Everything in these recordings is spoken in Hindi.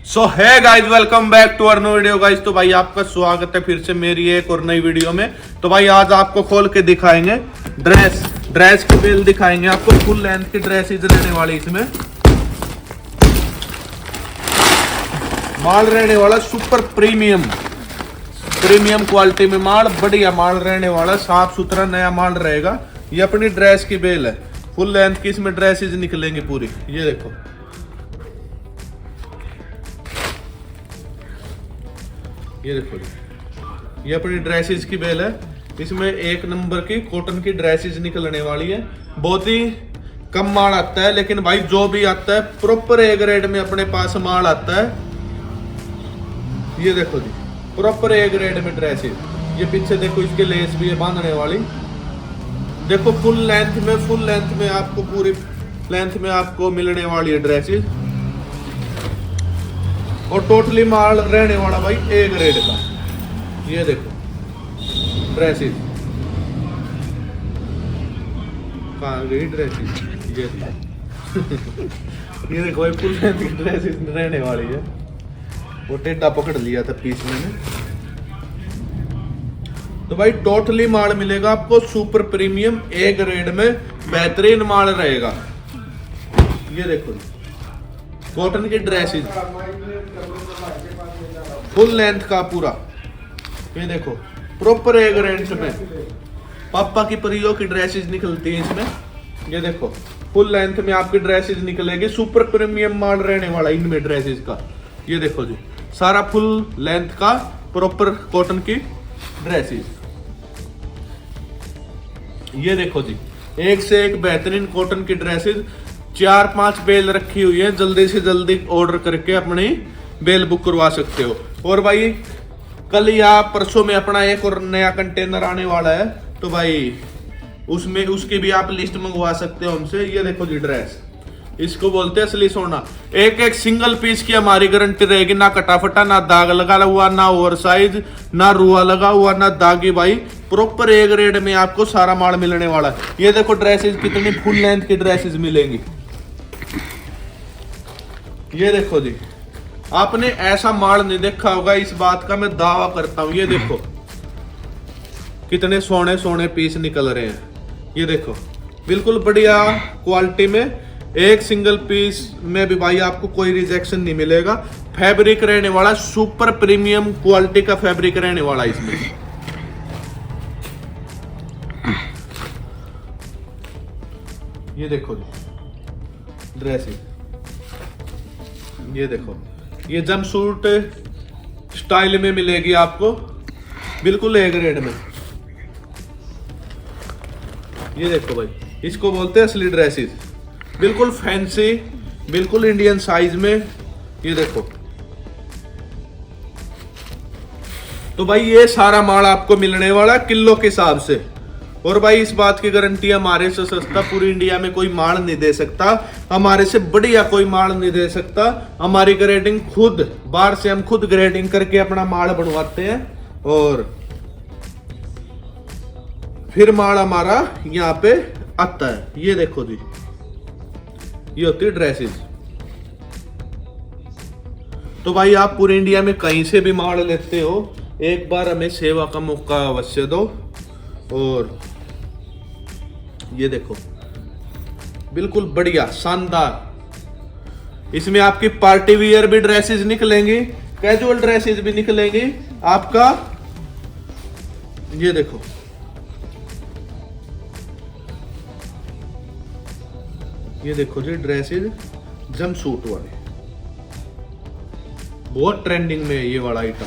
सो है guys, welcome back to our new video guys. तो भाई आपका स्वागत है फिर से मेरी एक और नई वीडियो में। तो भाई आज आपको खोल के दिखाएंगे ड्रेस की बेल दिखाएंगे आपको। फुल लेंथ की ड्रेस रहने वाली, इसमें माल रहने वाला सुपर प्रीमियम क्वालिटी में माल, बढ़िया माल रहने वाला, साफ सुथरा नया माल रहेगा। ये अपनी ड्रेस की बेल है, फुल लेंथ की इसमें ड्रेसेज निकलेंगी पूरी। ये देखो, ये देखो, ये अपनी ड्रेसेस की बेल है। इसमें एक नंबर की कॉटन की ड्रेसेस निकलने वाली है। बहुत ही कम माल आता है, लेकिन भाई जो भी आता है प्रॉपर ए ग्रेड में अपने पास माल आता है। ये देखो जी, प्रॉपर ए ग्रेड में ड्रेसेस। ये पीछे देखो, इसके लेस भी है बांधने वाली। देखो फुल लेंथ में आपको, पूरी लेंथ में आपको मिलने वाली है ड्रेसेस। और टोटली माल रहने वाला भाई ए ग्रेड का। ये देखो ड्रेसेस, कहाँ गई ड्रेसेस? ये देखो भाई फुल लेंथ की ड्रेसेस रहने वाली है। वो टेढ़ा पकड़ लिया था पीस मैंने। तो भाई टोटली माल मिलेगा आपको सुपर प्रीमियम ए ग्रेड में, बेहतरीन माल रहेगा। ये देखो कॉटन की ड्रेसेस, फुल लेंथ का पूरा। ये देखो प्रॉपर ए ग्रेड में पापा की परियों की ड्रेसेस निकलती है इसमें। ये देखो फुल लेंथ में आपकी ड्रेसेस निकलेगी, सुपर प्रीमियम माल रहने वाला इनमें ड्रेसेस का। ये देखो जी, सारा फुल लेंथ का प्रॉपर कॉटन की ड्रेसेस। ये देखो जी, एक से एक बेहतरीन कॉटन की ड्रेसेस। 4-5 बेल रखी हुई है, जल्दी से जल्दी ऑर्डर करके अपनी बेल बुक करवा सकते हो। और भाई कल या परसों में अपना एक और नया कंटेनर आने वाला है, तो भाई उसमें उसकी भी आप लिस्ट मंगवा सकते हो हमसे। ये देखो जी ड्रेस, इसको बोलते हैं असली सोना। एक सिंगल पीस की हमारी गारंटी रहेगी, ना कटाफटा, ना दाग लगा हुआ, ना ओवर साइज, ना रुआ लगा हुआ, ना दागी। भाई प्रॉपर ए ग्रेड में आपको सारा माल मिलने वाला है। ये देखो ड्रेसेस कितनी फुल लेंथ की ड्रेसेस मिलेंगी। ये देखो जी, आपने ऐसा माल नहीं देखा होगा, इस बात का मैं दावा करता हूं। ये देखो कितने सोने सोने पीस निकल रहे हैं। ये देखो बिल्कुल बढ़िया क्वालिटी में, एक सिंगल पीस में भी भाई आपको कोई रिजेक्शन नहीं मिलेगा। फैब्रिक रहने वाला सुपर प्रीमियम क्वालिटी का फैब्रिक रहने वाला इसमें। ये देखो जी ड्रेसेस, ये देखो, ये जंपसूट स्टाइल में मिलेगी आपको, बिल्कुल ए ग्रेड में। ये देखो भाई, इसको बोलते हैं असली ड्रेसेस, बिल्कुल फैंसी, बिल्कुल इंडियन साइज में। ये देखो, तो भाई ये सारा माल आपको मिलने वाला किलो के हिसाब से। और भाई इस बात की गारंटी, हमारे से सस्ता पूरी इंडिया में कोई माल नहीं दे सकता, हमारे से बढ़िया कोई माल नहीं दे सकता। हमारी ग्रेडिंग खुद, बाहर से हम खुद ग्रेडिंग करके अपना माल बनवाते हैं, और फिर माल हमारा यहाँ पे आता है। ये देखो जी, ये होती है ड्रेसेस। तो भाई आप पूरे इंडिया में कहीं से भी माल लेते हो, एक बार हमें सेवा का मौका अवश्य दो। और ये देखो बिल्कुल बढ़िया शानदार, इसमें आपकी पार्टी वियर भी ड्रेसेस निकलेंगी, कैजुअल ड्रेसेस भी निकलेंगी आपका। ये देखो, ये देखो जी ड्रेसेस जंपसूट वाले, बहुत ट्रेंडिंग में है ये वाला आइटम।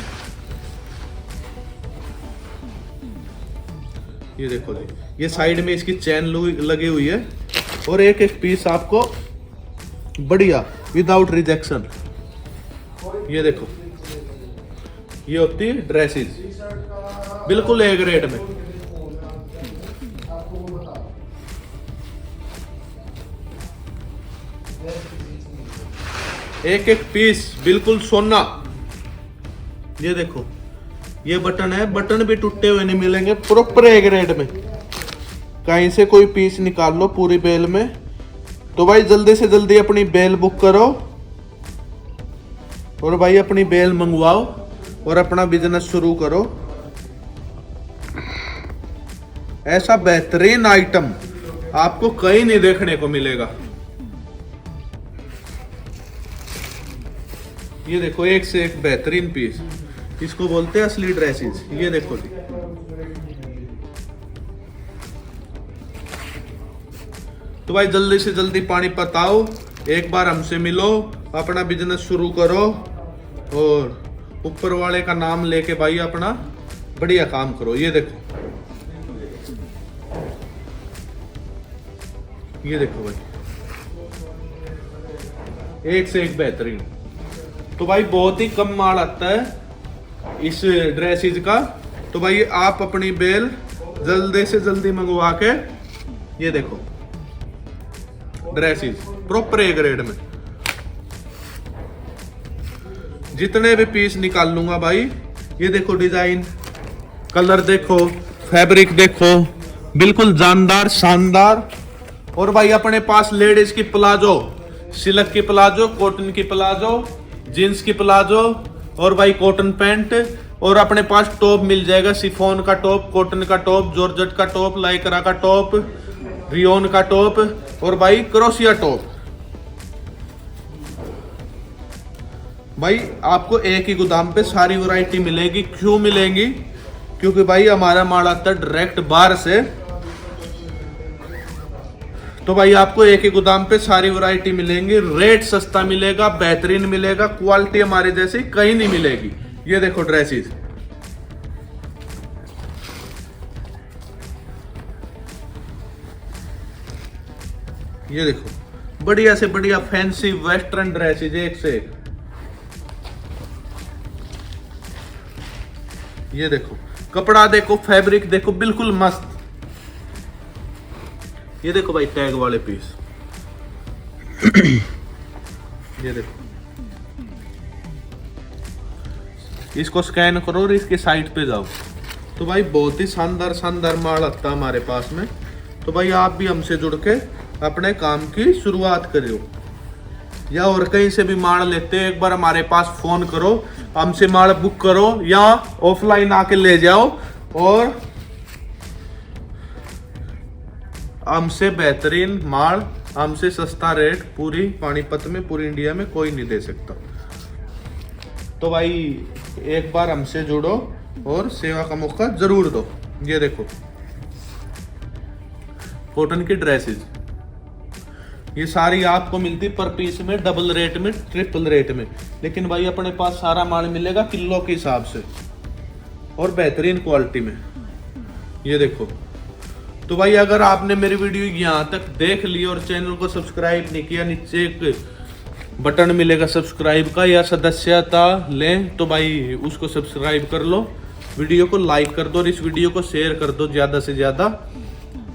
ये देखो जी, ये साइड में इसकी चैन लगी हुई है, और एक एक पीस आपको बढ़िया विदाउट रिजेक्शन। ये देखो, ये होती है ड्रेसेस बिल्कुल ए ग्रेड में। एक एक पीस बिल्कुल सोना। ये देखो, ये बटन है, बटन भी टूटे हुए नहीं मिलेंगे, प्रॉपर ए ग्रेड में। कहीं से कोई पीस निकाल लो पूरी बेल में। तो भाई जल्दी से जल्दी अपनी बेल बुक करो। और भाई अपनी बेल मंगवाओ और अपना बिजनेस शुरू करो। ऐसा बेहतरीन आइटम आपको कहीं नहीं देखने को मिलेगा। ये देखो एक से एक बेहतरीन पीस, इसको बोलते हैं असली ड्रेसेस। ये देखो जी, तो भाई जल्दी से जल्दी पानीपत आओ, एक बार हमसे मिलो, अपना बिजनेस शुरू करो और ऊपर वाले का नाम लेके भाई अपना बढ़िया काम करो। ये देखो, ये देखो भाई, एक से एक बेहतरीन। तो भाई बहुत ही कम माल आता है इस ड्रेसेज का। तो भाई आप अपनी बेल जल्दी से जल्दी मंगवा के, ये देखो ड्रेसेज प्रॉपर ए ग्रेड में, जितने भी पीस निकाल लूंगा भाई। ये देखो डिजाइन, कलर देखो, फैब्रिक देखो, बिल्कुल जानदार शानदार। और भाई अपने पास लेडीज की प्लाजो, सिल्क की प्लाजो, कॉटन की प्लाजो, जींस की प्लाजो और भाई कॉटन पैंट, और अपने पास टॉप मिल जाएगा, शिफॉन का टॉप, कॉटन का टॉप, जॉर्जेट का टॉप, लाइक्रा का टॉप, रियोन का टॉप और भाई क्रोशिया टॉप। भाई आपको एक ही गोदाम पे सारी वैरायटी मिलेगी। क्यों मिलेंगी? क्योंकि भाई हमारा माल आता है डायरेक्ट बाहर से। तो भाई आपको एक ही गोदाम पे सारी वैरायटी मिलेंगी, रेट सस्ता मिलेगा, बेहतरीन मिलेगा, क्वालिटी हमारे जैसी कहीं नहीं मिलेगी। ये देखो ड्रेसेस, ये देखो बढ़िया से बढ़िया फैंसी वेस्टर्न ड्रेसेस, एक से एक। ये देखो कपड़ा देखो, फैब्रिक देखो, बिल्कुल मस्त। ये देखो भाई टैग वाले पीस, ये देखो, इसको स्कैन करो और इसके साइट पे जाओ। तो भाई बहुत ही शानदार शानदार माल आता है हमारे पास में। तो भाई आप भी हमसे जुड़ के अपने काम की शुरुआत करो, या और कहीं से भी माल लेते हैं, एक बार हमारे पास फोन करो, हमसे माल बुक करो या ऑफलाइन आके ले जाओ, और हमसे बेहतरीन माल, हमसे सस्ता रेट पूरी पानीपत में, पूरी इंडिया में कोई नहीं दे सकता। तो भाई एक बार हमसे जुड़ो और सेवा का मौका जरूर दो। ये देखो कॉटन की ड्रेसेस, ये सारी आपको मिलती पर पीस में, डबल रेट में, ट्रिपल रेट में। लेकिन भाई अपने पास सारा माल मिलेगा किलो के हिसाब से और बेहतरीन क्वालिटी में। ये देखो। तो भाई अगर आपने मेरी वीडियो यहाँ तक देख ली और चैनल को सब्सक्राइब नहीं किया, नीचे एक बटन मिलेगा सब्सक्राइब का या सदस्यता लें, तो भाई उसको सब्सक्राइब कर लो, वीडियो को लाइक कर दो और इस वीडियो को शेयर कर दो ज़्यादा से ज़्यादा।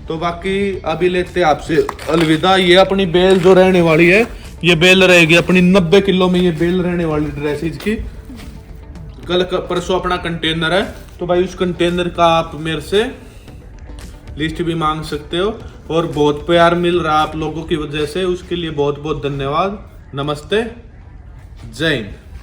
तो बाकी अभी लेते हैं आपसे अलविदा। ये अपनी बेल जो रहने वाली है, ये बेल रहेगी अपनी 90 किलो में, ये बेल रहने वाली ड्रेसेज की। कल परसों अपना कंटेनर है, तो भाई उस कंटेनर का आप मेरे से लिस्ट भी मांग सकते हो। और बहुत प्यार मिल रहा है आप लोगों की वजह से, उसके लिए बहुत बहुत धन्यवाद। नमस्ते, जय हिंद।